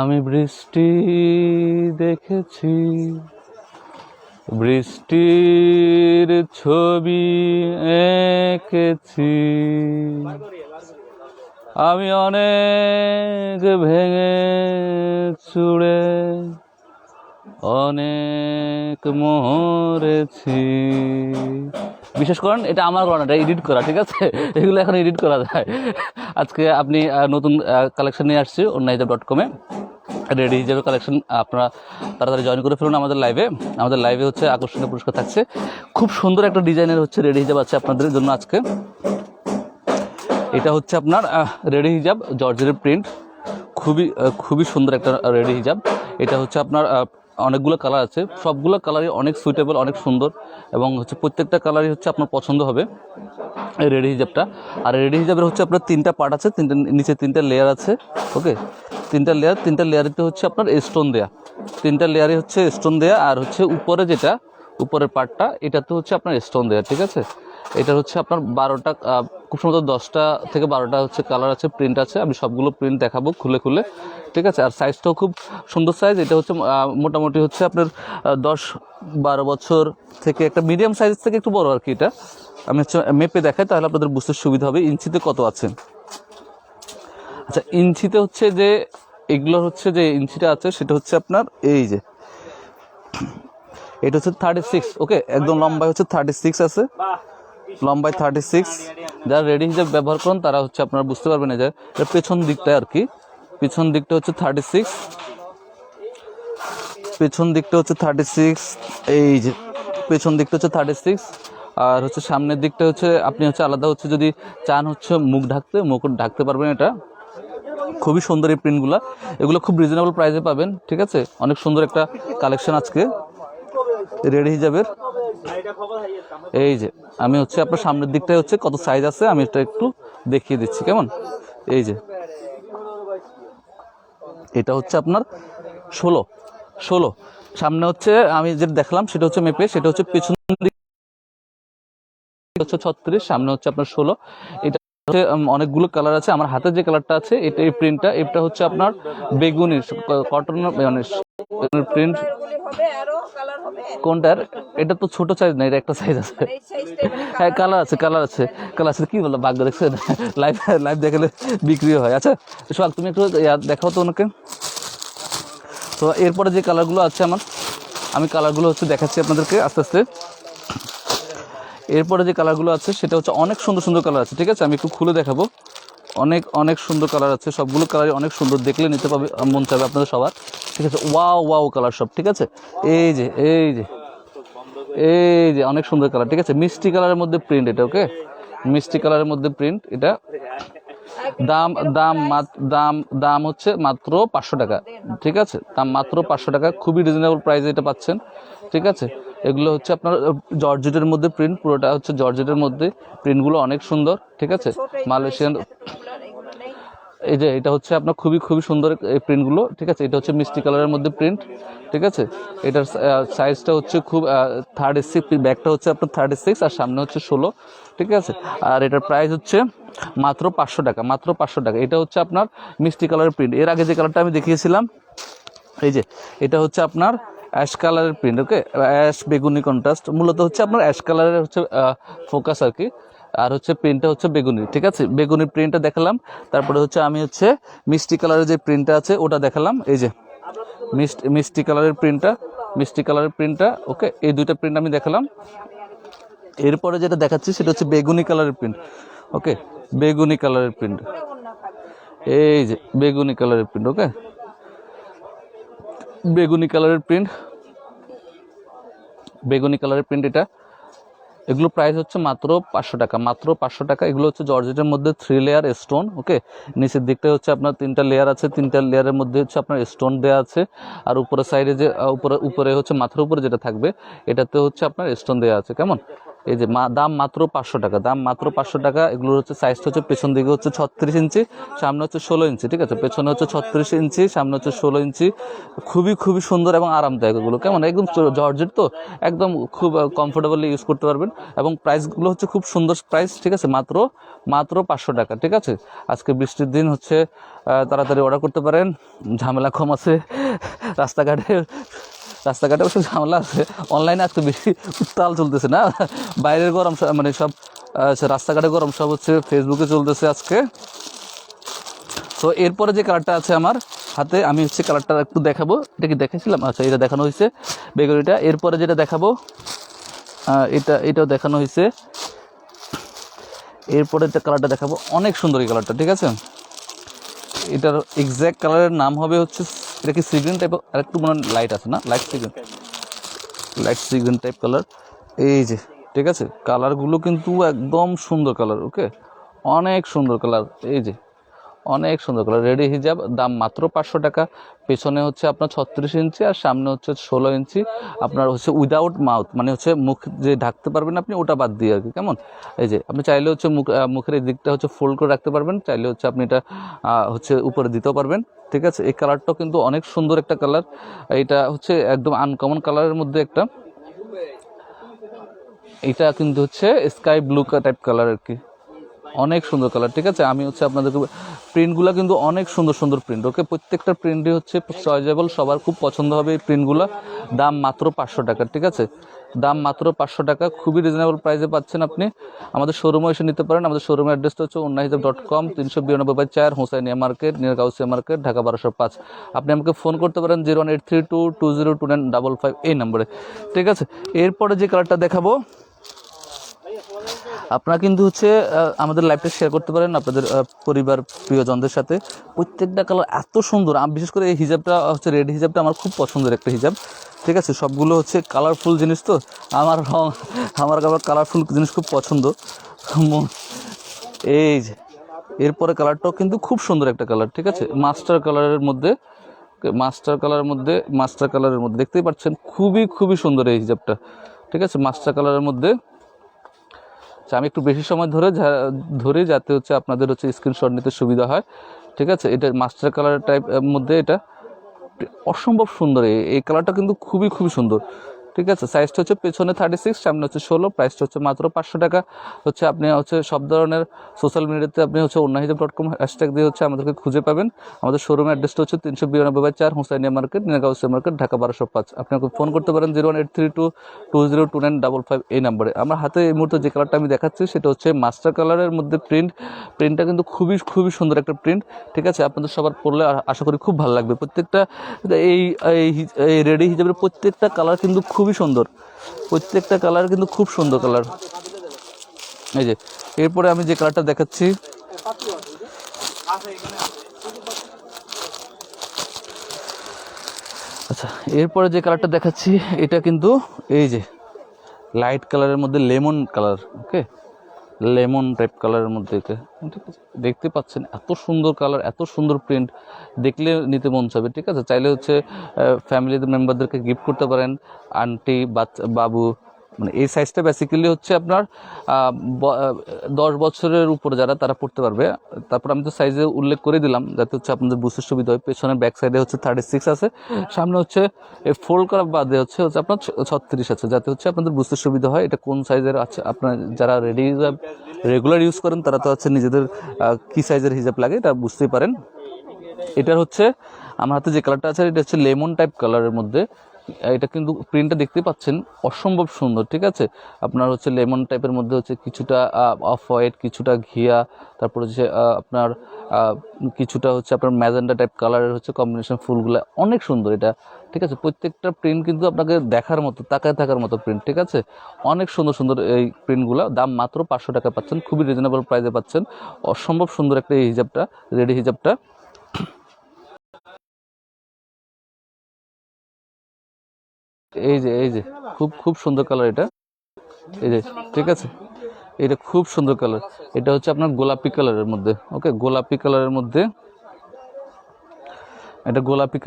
আমি বৃষ্টি দেখেছি, বৃষ্টির ছবি এঁকেছি, আমি অনেক ভেঙে চুড়ে অনেক মরেছি। বিশেষ করেন এটা আমার করা না, এটা এডিট করা, ঠিক আছে? এগুলো এখন এডিট করা যায়। আজকে আপনি নতুন কালেকশন নিয়ে আসছি onnahijaab.com-এ, রেডি হিজাবের কালেকশন। আপনারা তাড়াতাড়ি জয়েন করে ফেলুন আমাদের লাইভে। আমাদের লাইভে হচ্ছে আকর্ষণীয় পুরস্কার থাকছে, খুব সুন্দর একটা ডিজাইনের হচ্ছে রেডি হিজাব আছে আপনাদের জন্য আজকে। এটা হচ্ছে আপনার রেডি হিজাব, জর্জেটের প্রিন্ট, খুবই সুন্দর একটা রেডি হিজাব। এটা হচ্ছে আপনার অনেকগুলো কালার আছে, সবগুলো কালারই অনেক সুইটেবল, অনেক সুন্দর, এবং হচ্ছে প্রত্যেকটা কালারই হচ্ছে আপনার পছন্দ হবে এই রেডি হিজাবটা। আর রেডি হিজাবের হচ্ছে আপনার 3টা পার্ট আছে, নিচে 3টা লেয়ার আছে। ওকে, 3টা লেয়ারিতে হচ্ছে আপনার স্টোন দেয়া, 3টা লেয়ারই হচ্ছে স্টোন দেয়া। আর হচ্ছে উপরে যেটা উপরের পার্টটা, এটাতে হচ্ছে আপনার স্টোন দেয়া, ঠিক আছে? এটা হচ্ছে আপনার 12টা, খুব সম্ভবত 10টা থেকে 12টা হচ্ছে কালার আছে, প্রিন্ট আছে। আমি সবগুলো প্রিন্ট দেখাবো খুলে খুলে, ঠিক আছে? আর সাইজটাও খুব সুন্দর সাইজ। এটা হচ্ছে মোটামুটি হচ্ছে আপনার 10-12 বছর থেকে, একটা মিডিয়াম সাইজ থেকে একটু বড় আর কি। এটা আমি হচ্ছে মেপে দেখাই, তাহলে আপনাদের বুঝতে সুবিধা হবে ইঞ্চিতে কত আছে। আচ্ছা, ইঞ্চিতে হচ্ছে যে এগুলোর হচ্ছে যে ইঞ্চিটা আছে, সেটা হচ্ছে আপনার এই যে এটা হচ্ছে 36। ওকে, একদম লম্বায় হচ্ছে 36 আছে, লম্বায় 36। যারা রেডি হিজাব ব্যবহার করেন তারা হচ্ছে আপনারা বুঝতে পারবেন যে এটা পেছন দিকটা আর কি, পিছন দিকটা হচ্ছে 36, পেছন দিকটা হচ্ছে 36। এই যে পেছন দিকটা হচ্ছে 36, আর হচ্ছে সামনের দিকটা হচ্ছে আপনি হচ্ছে আলাদা হচ্ছে যদি চান হচ্ছে মুখ ঢাকতে পারবেন। এটা খুবই সুন্দর এই প্রিন্টগুলো, এগুলো খুব রিজনেবল প্রাইসে পাবেন, ঠিক আছে? অনেক সুন্দর একটা কালেকশন আজকে রেডি হিজাবের। এই যে আমি হচ্ছে আপনার সামনের দিকটায় হচ্ছে কত সাইজ আছে আমি এটা একটু দেখিয়ে দিচ্ছি, কেমন? এই যে এটা হচ্ছে আপনার 16। সামনে হচ্ছে আমি যেটা দেখলাম সেটা হচ্ছে মেপে, সেটা হচ্ছে পেছন দিক হচ্ছে 36, সামনে হচ্ছে আপনার 16। এটা হচ্ছে অনেকগুলো কালার আছে। আমার হাতে যে কালারটা আছে এটা, এই প্রিন্টটা, এটা হচ্ছে আপনার বেগুনি কটন প্রিন্ট। কোনটার? এটা তো ছোট সাইজ না, এটা একটা সাইজ আছে। হ্যাঁ, কালার আছে কি বললো, ভাগ্য দেখছেন? লাইভ দেখালে বিক্রি হয়। আচ্ছা সোহাগ, তুমি একটু দেখাও তো ওনাকে। তো এরপরে যে কালারগুলো আছে আমি কালারগুলো হচ্ছে দেখাচ্ছি আপনাদেরকে আস্তে আস্তে। এরপরে যে কালারগুলো আছে সেটা হচ্ছে অনেক সুন্দর কালার আছে, ঠিক আছে? আমি একটু খুলে দেখাবো। অনেক সুন্দর কালার আছে, সবগুলো কালারই অনেক সুন্দর, দেখলে নিতে পাবে মন চাইবে আপনাদের সবার, ঠিক আছে? ওয়াও কালার সব, ঠিক আছে? এই যে অনেক সুন্দর কালার, ঠিক আছে? মিষ্টি কালারের মধ্যে প্রিন্ট এটা। ওকে, মিষ্টি কালারের মধ্যে প্রিন্ট এটা। দাম হচ্ছে মাত্র 500 টাকা, ঠিক আছে? দাম মাত্র 500 টাকা, খুবই রিজনেবল প্রাইসে এটা পাচ্ছেন, ঠিক আছে? এগুলো হচ্ছে আপনার জর্জেটের মধ্যে প্রিন্ট, পুরোটা হচ্ছে জর্জেটের মধ্যে, প্রিন্টগুলো অনেক সুন্দর, ঠিক আছে? মালয়েশিয়ান। এই যে এটা হচ্ছে আপনার খুবই সুন্দর এই প্রিন্টগুলো, ঠিক আছে? এটা হচ্ছে মিষ্টি কালারের মধ্যে প্রিন্ট, ঠিক আছে? এটার সাইজটা হচ্ছে খুব 36, ব্যাকটা হচ্ছে আপনার 36 আর সামনে হচ্ছে 16, ঠিক আছে? আর এটার প্রাইস হচ্ছে মাত্র 500 টাকা, মাত্র 500 টাকা। এটা হচ্ছে আপনার মিষ্টি কালারের প্রিন্ট। এর আগে যে কালারটা আমি দেখিয়েছিলাম, এই যে এটা হচ্ছে আপনার অ্যাশ কালারের প্রিন্ট। ওকে, অ্যাশ বেগুনি কন্ট্রাস্ট, মূলত হচ্ছে আপনার অ্যাশ কালারের হচ্ছে ফোকাস আর কি। আর হচ্ছে প্রিন্টটা হচ্ছে বেগুনি, ঠিক আছে? বেগুনি প্রিন্টটা দেখালাম। তারপরে হচ্ছে আমি হচ্ছে মিষ্টি কালারের যে প্রিন্টটা আছে ওটা দেখালাম। এই যে মিষ্টি কালারের প্রিন্টটা, ওকে, এই দুইটা প্রিন্ট আমি দেখালাম। এরপরে যেটা দেখাচ্ছি সেটা হচ্ছে বেগুনি কালারের প্রিন্ট। ওকে, বেগুনি কালারের প্রিন্ট, এই যে বেগুনি কালারের প্রিন্ট। ওকে, বেগুনি কালারের প্রিন্ট এটা। এগুলো প্রাইস হচ্ছে মাত্র 500 টাকা, মাত্র 500 টাকা। এগুলো হচ্ছে জর্জেটের মধ্যে 3 লেয়ার স্টোন। ওকে, নিচের দিকটা হচ্ছে আপনার 3টা লেয়ার আছে, 3টা লেয়ারের মধ্যে হচ্ছে আপনার স্টোন দেওয়া আছে। আর উপরের সাইডে যে উপরে হচ্ছে মাথার উপরে যেটা থাকবে এটাতে হচ্ছে আপনার স্টোন দেওয়া আছে, কেমন? এই যে দাম মাত্র 500 টাকা, দাম মাত্র 500 টাকা। এগুলো হচ্ছে সাইজটা হচ্ছে পেছন দিকে হচ্ছে 36 ইঞ্চি, সামনে হচ্ছে 16 ইঞ্চি, ঠিক আছে। পেছনে হচ্ছে 36 ইঞ্চি, সামনে হচ্ছে 16 ইঞ্চি। খুবই খুবই সুন্দর এবং আরামদায়ক এগুলো, কেমন একদম জর্জেট, তো একদম খুব কমফোর্টেবলি ইউজ করতে পারবেন। এবং প্রাইসগুলো হচ্ছে খুব সুন্দর প্রাইস, ঠিক আছে, মাত্র মাত্র 500 টাকা, ঠিক আছে। আজকে বৃষ্টির দিন হচ্ছে, তাড়াতাড়ি অর্ডার করতে পারেন, ঝামেলা কম আছে। রাস্তাঘাটে অবশ্য ঝামেলা আছে, অনলাইনে আজকে বেশি উত্তাল চলতেছে না, বাইরের গরম মানে সব রাস্তাঘাটে গরম সব হচ্ছে ফেসবুকে চলতেছে আজকে। তো এরপরে যে কালারটা আছে আমার হাতে, আমি হচ্ছে কালারটা একটু দেখাবো। এটা কি দেখাইছিলাম? আচ্ছা, এটা দেখানো হয়েছে বেগুনিটা। এরপরে যেটা দেখাবো, এটাও দেখানো হয়েছে। এরপরে একটা কালারটা দেখাবো, অনেক সুন্দর এই কালারটা, ঠিক আছে। এটার এক্স্যাক্ট কালারের নাম হবে হচ্ছে, এটা কি সিগ্রিন টাইপ, আর একটু মনে লাইট আছে না, লাইট সিগ্রিন টাইপ কালার। এই যে, ঠিক আছে, কালারগুলো কিন্তু একদম সুন্দর কালার, ওকে, অনেক সুন্দর কালার। এই যে, অনেক সুন্দর কালার, রেডি হিজাব, দাম মাত্র 500 টাকা। পেছনে হচ্ছে আপনার 36 ইঞ্চি আর সামনে হচ্ছে 16 ইঞ্চি। আপনার হচ্ছে উইদাউট মাউথ, মানে হচ্ছে মুখ যে ঢাকতে পারবেন আপনি, ওটা বাদ দিয়ে আর কি, কেমন। এই যে, আপনি চাইলে হচ্ছে মুখের এই দিকটা হচ্ছে ফোল্ড করে রাখতে পারবেন, চাইলে হচ্ছে আপনি এটা হচ্ছে উপরে দিতেও পারবেন, ঠিক আছে। এই কালারটাও কিন্তু অনেক সুন্দর একটা কালার। এটা হচ্ছে একদম আনকমন কালারের মধ্যে একটা, এটা কিন্তু হচ্ছে স্কাই ব্লু টাইপ কালার আর কি, অনেক সুন্দর কালার, ঠিক আছে। আমি হচ্ছে আপনাদেরকে প্রিন্টগুলো কিন্তু অনেক সুন্দর সুন্দর প্রিন্ট, ওকে, প্রত্যেকটা প্রিন্টই হচ্ছে চয়েজেবল, সবার খুব পছন্দ হবে এই প্রিন্টগুলো। দাম মাত্র 500 টাকা, ঠিক আছে, দাম মাত্র 500 টাকা, খুবই রিজনেবল প্রাইসে পাচ্ছেন আপনি। আমাদের শোরুমে এসে নিতে পারেন। আমাদের শোরুমের অ্যাড্রেসটা হচ্ছে onnahijaab.com, 392/4 Hossainia market, near Gawsia market, Dhaka 1205। আপনি আমাকে ফোন করতে পারেন 01832202955 এই নম্বরে, ঠিক আছে। এরপরে যে কালারটা দেখাবো, আপনারা কিন্তু হচ্ছে আমাদের লাইভটা শেয়ার করতে পারেন আপনাদের পরিবার প্রিয়জনদের সাথে। প্রত্যেকটা কালার এত সুন্দর, বিশেষ করে এই হিজাবটা হচ্ছে রেড হিজাবটা আমার খুব পছন্দের একটা হিজাব, ঠিক আছে। সবগুলো হচ্ছে কালারফুল জিনিস, তো আমার কালারফুল জিনিস খুব পছন্দ। এই যে, এরপরে কালারটাও কিন্তু খুব সুন্দর একটা কালার, ঠিক আছে, মাস্টার কালারের মধ্যে, দেখতেই পাচ্ছেন, খুবই খুবই সুন্দর এই হিজাবটা, ঠিক আছে, মাস্টার কালারের মধ্যে। আমি একটু বেশি সময় ধরে যাতে হচ্ছে আপনাদের হচ্ছে স্ক্রিনশট নিতে সুবিধা হয়, ঠিক আছে। এটা মাস্টার কালার টাইপ মধ্যে, এটা অসম্ভব সুন্দর। এই কালারটা কিন্তু খুবই খুবই সুন্দর, ঠিক আছে। সাইজটা হচ্ছে পেছনে 36, সামনে হচ্ছে 16, প্রাইসটা হচ্ছে মাত্র 500 টাকা। হচ্ছে আপনি হচ্ছে সব ধরনের সোশ্যাল মিডিয়াতে আপনি হচ্ছে onnahijaab.com হ্যাশট্যাগ দিয়ে হচ্ছে আমাদেরকে খুঁজে পাবেন। আমাদের শোরুমের অ্যাড্রেসটা হচ্ছে 392/4 Hossainia market, near Gawsia market, Dhaka 1205। আপনি আমাকে ফোন করতে পারেন 01832202955 এই নাম্বারে। আমার হাতে এই মুহূর্তে যে কালারটা আমি দেখাচ্ছি সেটা হচ্ছে মাস্টার কালারের মধ্যে প্রিন্টটা কিন্তু খুবই খুবই সুন্দর একটা প্রিন্ট, ঠিক আছে। আপনাদের সবার পরলে আশা করি খুব ভালো লাগবে। প্রত্যেকটা এই রেডি হিজাবের প্রত্যেকটা কালার কিন্তু খুবই সুন্দর, প্রত্যেকটা কালার কিন্তু খুব সুন্দর কালার। এই যে, এরপরে আমি যে কালারটা দেখাচ্ছি, আচ্ছা, এরপরে যে কালারটা দেখাচ্ছি এটা কিন্তু এই যে লাইট কালারের মধ্যে লেমন কালার, ওকে, লেমন টাইপ কালারের মধ্যে, ঠিক আছে। দেখতে পাচ্ছেন এত সুন্দর কালার, এত সুন্দর প্রিন্ট, দেখলে নিতে মন চাবে, ঠিক আছে। চাইলে হচ্ছে ফ্যামিলি মেম্বারদেরকে গিফট করতে পারেন, আন্টি, বাবু, মানে এই সাইজটা বেসিক্যালি হচ্ছে আপনার 10 বছরের উপরে যারা তারা পড়তে পারবে। তারপর আমি তো সাইজে উল্লেখ করে দিলাম যাতে হচ্ছে আপনাদের বুঝতে সুবিধা হয়। পেছনের ব্যাক সাইডে হচ্ছে 36 আছে, সামনে হচ্ছে এই ফোল্ড করা বাদে হচ্ছে আপনার 36 আছে, যাতে হচ্ছে আপনাদের বুঝতে সুবিধা হয় এটা কোন সাইজের আছে। আপনার যারা রেগুলার ইউজ করেন তারা তো হচ্ছে নিজেদের কী সাইজের হিজাব লাগে এটা বুঝতেই পারেন। এটার হচ্ছে আমার হাতে যে কালারটা আছে এটা হচ্ছে লেমন টাইপ কালারের মধ্যে। এটা কিন্তু প্রিন্টটা দেখতে পাচ্ছেন অসম্ভব সুন্দর, ঠিক আছে। আপনার হচ্ছে লেমন টাইপের মধ্যে হচ্ছে কিছুটা অফ হোয়াইট, কিছুটা ঘিয়া, তারপর হচ্ছে আপনার কিছুটা হচ্ছে আপনার ম্যাজেন্ডা টাইপ কালারের হচ্ছে কম্বিনেশন, ফুলগুলো অনেক সুন্দর এটা, ঠিক আছে। প্রত্যেকটা প্রিন্ট কিন্তু আপনাকে দেখার মতো, তাকায় থাকার মতো প্রিন্ট, ঠিক আছে। অনেক সুন্দর সুন্দর এই প্রিন্টগুলো, দাম মাত্র 500 টাকা পাচ্ছেন, খুবই রিজনেবল প্রাইসে পাচ্ছেন। অসম্ভব সুন্দর একটা এই হিজাবটা, রেডি হিজাবটা। এই যে খুব খুব সুন্দর কালার এটা, এই যে, ঠিক আছে, এটা খুব সুন্দর কালার। এটা হচ্ছে আপনার গোলাপি কালারের মধ্যে, ওকে, গোলাপি কালারের মধ্যে, এটা গোলাপি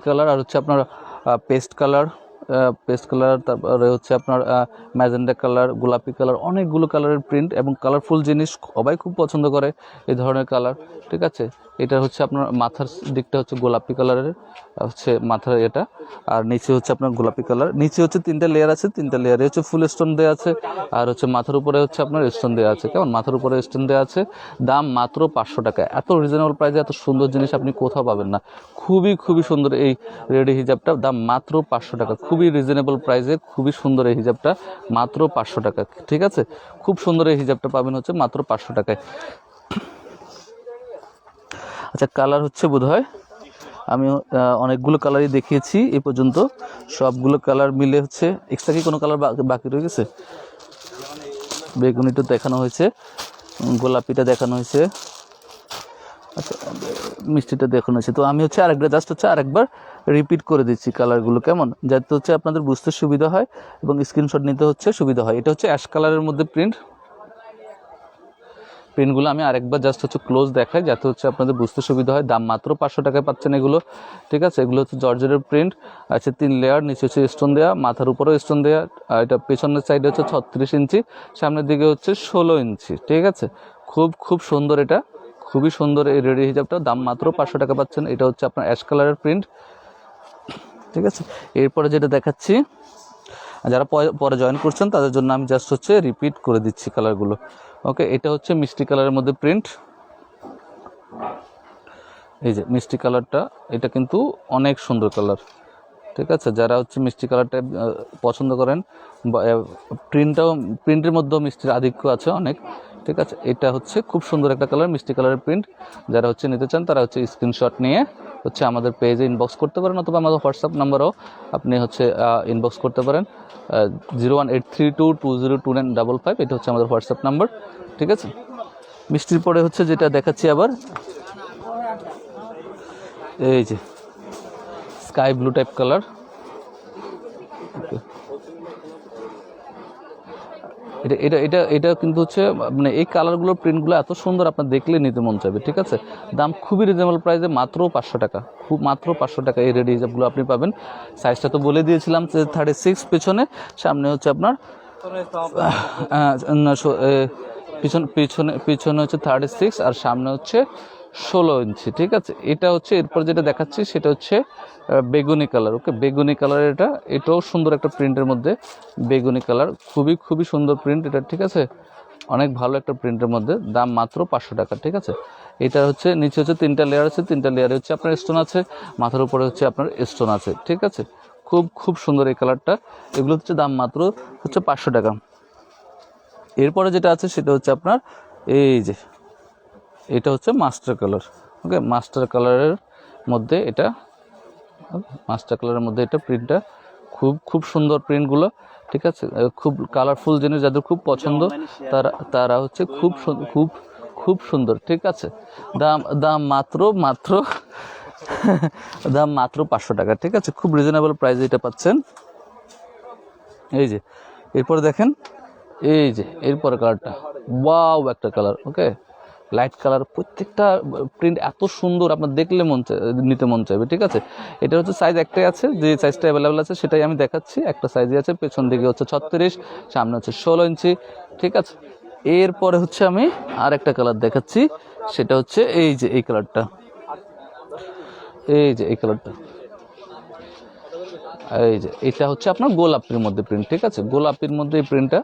কালার আর হচ্ছে আপনার পেস্ট কালার, পেস্ট কালার, তারপরে হচ্ছে আপনার ম্যাজেন্ডা কালার, গোলাপি কালার, অনেকগুলো কালারের প্রিন্ট এবং কালারফুল জিনিস সবাই খুব পছন্দ করে এই ধরনের কালার। ঠিক আছে, এটা হচ্ছে আপনার মাথার দিকটা হচ্ছে গোলাপি কালারের, হচ্ছে মাথার এটা, আর নিচে হচ্ছে আপনার গোলাপি কালার। নিচে হচ্ছে 3টা লেয়ার আছে, 3টা লেয়ারে হচ্ছে ফুল স্টোন দেওয়া আছে, আর হচ্ছে মাথার উপরে হচ্ছে আপনার স্টোন দেওয়া আছে। কেমন, মাথার উপরে স্টোন দেওয়া আছে। দাম মাত্র 500 টাকা। এত রিজনেবল প্রাইসে এত সুন্দর জিনিস আপনি কোথাও পাবেন না। খুবই খুবই সুন্দর এই রেডি হিজাবটা, দাম মাত্র 500 টাকা। খুবই রিজনেবল প্রাইসে খুবই সুন্দর এই হিজাবটা, মাত্র 500 টাকা। ঠিক আছে, খুব সুন্দর এই হিজাবটা পাবেন হচ্ছে মাত্র 500 টাকায়। আচ্ছা, কালার হচ্ছে বোধহয় আমি অনেকগুলো কালারই দেখিয়েছি এই পর্যন্ত, সবগুলো কালার মিলে হচ্ছে এক্সট্রা কি কোনো কালার বাকি রয়ে গেছে? বেগুনিটা দেখানো হয়েছে, গোলাপিটা দেখানো হয়েছে, আচ্ছা মিষ্টিটা দেখানো হয়েছে। তো আমি হচ্ছে আরেকবার রিপিট করে দিচ্ছি কালারগুলো, কেমন, যাতে হচ্ছে আপনাদের বুঝতে সুবিধা হয় এবং স্ক্রিনশট নিতে হচ্ছে সুবিধা হয়। এটা হচ্ছে অ্যাশ কালারের মধ্যে প্রিন্টগুলো আমি আরেকবার জাস্ট হচ্ছে ক্লোজ দেখাই, যাতে হচ্ছে আপনাদের বুঝতে সুবিধা হয়। দাম মাত্র 500 টাকায় পাচ্ছেন এগুলো। ঠিক আছে, এগুলো হচ্ছে জর্জেটের প্রিন্ট আছে, 3 লেয়ার, নিচে হচ্ছে স্টোন দেওয়া, মাথার উপরেও স্টোন দেওয়া। এটা পেছনের সাইডে হচ্ছে 36 ইঞ্চি, সামনের দিকে হচ্ছে 16 ইঞ্চি। ঠিক আছে, খুব সুন্দর, এটা খুবই সুন্দর এই রেডি হিজাবটা। দাম মাত্র 500 টাকা পাচ্ছেন। এটা হচ্ছে আপনার অ্যাশ কালারের প্রিন্ট। ঠিক আছে, এরপরে যেটা দেখাচ্ছি, যারা পরে জয়েন করছেন তাদের জন্য আমি জাস্ট হচ্ছে রিপিট করে দিচ্ছি কালারগুলো। ওকে, এটা হচ্ছে মিষ্টি কালারের মধ্যে প্রিন্ট। এই যে মিষ্টি কালারটা, এটা কিন্তু অনেক সুন্দর কালার। ঠিক আছে, যারা হচ্ছে মিষ্টি কালারটা পছন্দ করেন, প্রিন্টের মধ্যেও মিষ্টির আধিক্য আছে অনেক। ঠিক আছে, এটা হচ্ছে খুব সুন্দর একটা কালার, মিষ্টি কালারের প্রিন্ট। যারা হচ্ছে নিতে চান তারা হচ্ছে স্ক্রিনশট নিয়ে হচ্ছে আমাদের পেজে ইনবক্স করতে পারেন, অথবা আমাদের হোয়াটসঅ্যাপ নাম্বারও আপনি হচ্ছে ইনবক্স করতে পারেন, 01832202955। এটা হচ্ছে আমাদের হোয়াটসঅ্যাপ নাম্বার। ঠিক আছে, মিষ্টির পরে হচ্ছে যেটা দেখাচ্ছি আবার, এই যে স্কাই ব্লু টাইপ কালার। এটা এটা এটা এটা কিন্তু হচ্ছে মানে এই কালারগুলোর প্রিন্টগুলো এত সুন্দর, আপনার দেখলে নিতে মন চাইবে। ঠিক আছে, দাম খুবই রিজনেবল প্রাইসে, মাত্র 500 টাকা। মাত্র 500 টাকা এই রেডি হিজাবগুলো আপনি পাবেন। সাইজটা তো বলে দিয়েছিলাম যে 36, পেছনে, সামনে হচ্ছে আপনার পিছনে হচ্ছে 36 আর সামনে হচ্ছে 16 ইঞ্চি। ঠিক আছে, এটা হচ্ছে এরপর যেটা দেখাচ্ছি সেটা হচ্ছে বেগুনি কালার। ওকে, বেগুনি কালার, এটাও সুন্দর একটা প্রিন্টের মধ্যে বেগুনি কালার, খুবই সুন্দর প্রিন্ট এটা। ঠিক আছে, অনেক ভালো একটা প্রিন্টের মধ্যে, দাম মাত্র 500 টাকা। ঠিক আছে, এটা হচ্ছে নিচে হচ্ছে 3টা লেয়ার আছে, 3টা লেয়ারে হচ্ছে আপনার স্টোন আছে, মাথার উপরে হচ্ছে আপনার স্টোন আছে। ঠিক আছে, খুব সুন্দর এই কালারটা। এগুলো হচ্ছে দাম মাত্র হচ্ছে 500 টাকা। এরপরে যেটা আছে সেটা হচ্ছে আপনার এই যে, এটা হচ্ছে মাস্টার কালার। ওকে, মাস্টার কালারের মধ্যে এটা, প্রিন্টটা খুব সুন্দর প্রিন্টগুলো। ঠিক আছে, খুব কালারফুল জিনিস যাদের খুব পছন্দ তারা হচ্ছে খুব সুন্দর। ঠিক আছে, দাম মাত্র দাম মাত্র 500 টাকা। ঠিক আছে, খুব রিজনেবল প্রাইসে এটা পাচ্ছেন। এই যে এরপরে দেখেন, এই যে এরপরে কালারটা, ওয়াও একটা কালার। ওকে, লাইট কালার, প্রত্যেকটা প্রিন্ট এত সুন্দর, আপনার দেখলে নিতে মন চাইবে। ঠিক আছে, এটা হচ্ছে সাইজ একটাই আছে, যে সাইজটা অ্যাভেলেবেল আছে সেটাই আমি দেখাচ্ছি। একটা সাইজই আছে, পেছন দিকে হচ্ছে 36, সামনে হচ্ছে 16 ইঞ্চি। ঠিক আছে, এরপরে হচ্ছে আমি আর একটা কালার দেখাচ্ছি, সেটা হচ্ছে এই যে এই কালারটা, এই যে এই কালারটা, এই যে এটা হচ্ছে আপনার গোলাপির মধ্যে প্রিন্ট। ঠিক আছে, গোলাপির মধ্যে এই প্রিন্টটা।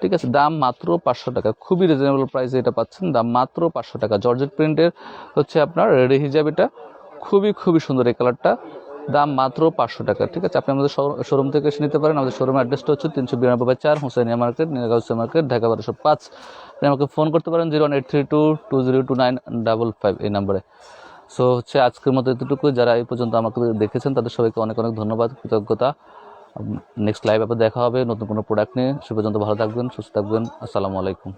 ঠিক আছে, দাম মাত্র 500 টাকা। খুবই রিজনেবল প্রাইসে এটা পাচ্ছেন, দাম মাত্র 500 টাকা। জর্জেট প্রিন্টের হচ্ছে আপনার রেডি হিজাব, এটা খুবই সুন্দর এই কালারটা, দাম মাত্র 500 টাকা। ঠিক আছে, আপনি আমাদের শোরুম থেকে এসে নিতে পারেন। আমাদের শোরুমের অ্যাড্রেসটা হচ্ছে 392/4 হুসাইনিয়া মার্কেট, নিরাগাঁও মার্কেট, ঢাকা 1205। আপনি আমাকে ফোন করতে পারেন 01832202955 এই নাম্বারে। সো হচ্ছে আজকের মতো এতটুকু। যারা এই পর্যন্ত আমাকে দেখেছেন তাদের সবাইকে অনেক ধন্যবাদ, কৃতজ্ঞতা। নেক্সট লাইভ আবার দেখা হবে নতুন কোনো প্রোডাক্ট নিয়ে। সে পর্যন্ত ভালো থাকবেন, সুস্থ থাকবেন। আসসালামু আলাইকুম।